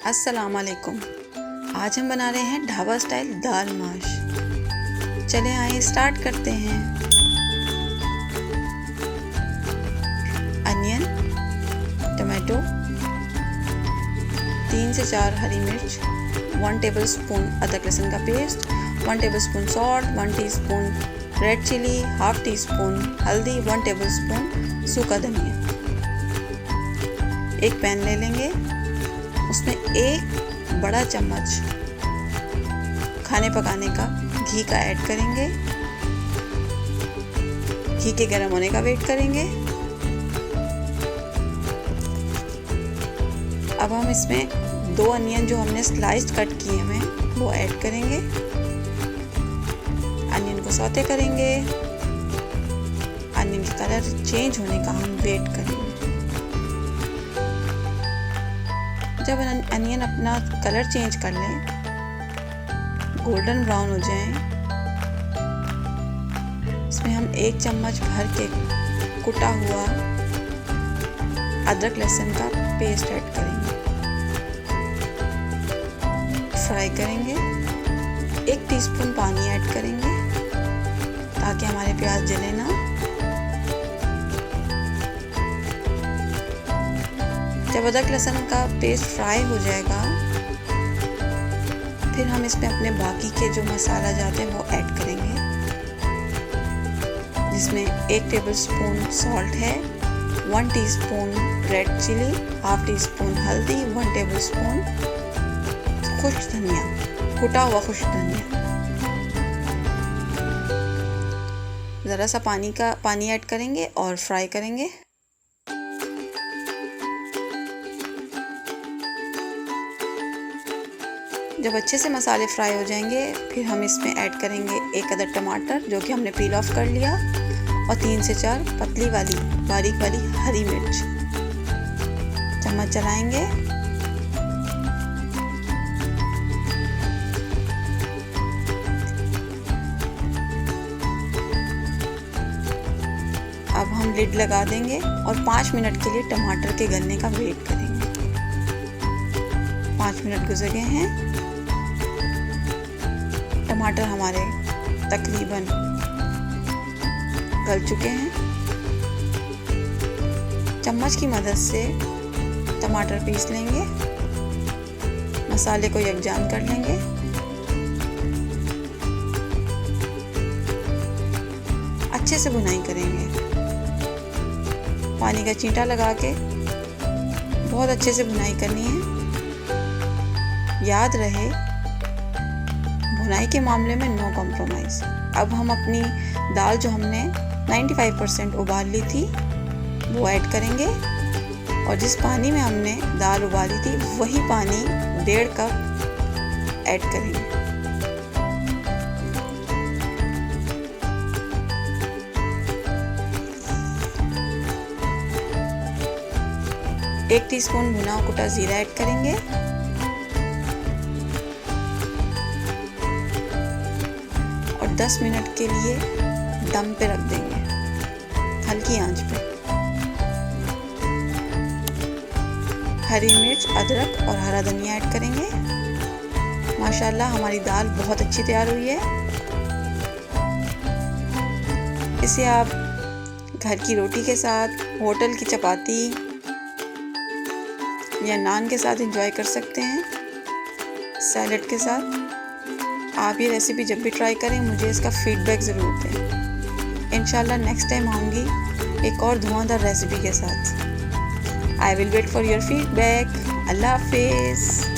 अस्सलाम वालेकुम। आज हम बना रहे हैं ढाबा स्टाइल दाल माश। चले आइए स्टार्ट करते हैं। अनियन, टमाटो, 3 से 4 हरी मिर्च, 1 टेबलस्पून अदरक लहसुन का paste, 1 tablespoon salt, 1 teaspoon red chilli, half teaspoon हल्दी, 1 टेबलस्पून सूखा धनिया। एक पैन ले लेंगे, उसमें 1 बड़ा चम्मच खाने पकाने का घी का ऐड करेंगे। घी के गर्म होने का वेट करेंगे। अब हम इसमें 2 अनियन जो हमने स्लाइस्ड कट किए हैं वो ऐड करेंगे। अनियन को सौते करेंगे। अनियन का कलर चेंज होने का हम वेट करेंगे। जब अनियन अपना कलर चेंज कर लें, गोल्डन ब्राउन हो जाएं, इसमें हम 1 चम्मच भर के कुटा हुआ अदरक लहसुन का पेस्ट ऐड करेंगे। फ्राई करेंगे। 1 टीस्पून पानी ऐड करेंगे ताकि हमारे प्याज जले ना। जब अदरक लहसुन का पेस्ट फ्राई हो जाएगा, फिर हम इसमें अपने बाकी के जो मसाला जाते हैं वो ऐड करेंगे, जिसमें 1 टेबलस्पून सॉल्ट है, 1 teaspoon red chilli, half teaspoon हल्दी, 1 टेबलस्पून खुश्क धनिया, कुटा हुआ खुश्क धनिया। ज़रा सा पानी ऐड करेंगे और फ्राई करेंगे। जब अच्छे से मसाले फ्राई हो जाएंगे, फिर हम इसमें ऐड करेंगे 1 अदद टमाटर जो कि हमने पील ऑफ कर लिया, और 3 से 4 पतली वाली बारीक वाली हरी मिर्च। चम्मच चलाएंगे। अब हम लिड लगा देंगे और 5 मिनट के लिए टमाटर के गलने का वेट करेंगे। 5 मिनट गुजर गए हैं। टमाटर हमारे तकरीबन गल चुके हैं। चम्मच की मदद से टमाटर पीस लेंगे। मसाले को यकजान कर लेंगे। अच्छे से भुनाई करेंगे। पानी का छींटा लगा के बहुत अच्छे से भुनाई करनी है। याद रहे, भुनाई के मामले में नो कॉम्प्रोमाइज़। अब हम अपनी दाल जो हमने 95% उबाल ली थी वो ऐड करेंगे, और जिस पानी में हमने दाल उबाली थी वही पानी 1.5 कप ऐड करेंगे। एक टीस्पून भुना कुटा जीरा ऐड करेंगे। और 10 मिनट के लिए दम पे रख देंगे, हल्की आंच पे। हरी मिर्च, अदरक और हरा धनिया ऐड करेंगे। माशाल्लाह हमारी दाल बहुत अच्छी तैयार हुई है। इसे आप घर की रोटी के साथ, होटल की चपाती या नान के साथ एंजॉय कर सकते हैं, सैलेड के साथ। आप ये रेसिपी जब भी ट्राई करें, मुझे इसका फीडबैक ज़रूर दें। इंशाल्लाह नेक्स्ट टाइम आऊँगी एक और धुआंधार रेसिपी के साथ। I will wait for your feedback. अल्लाह हाफिज़।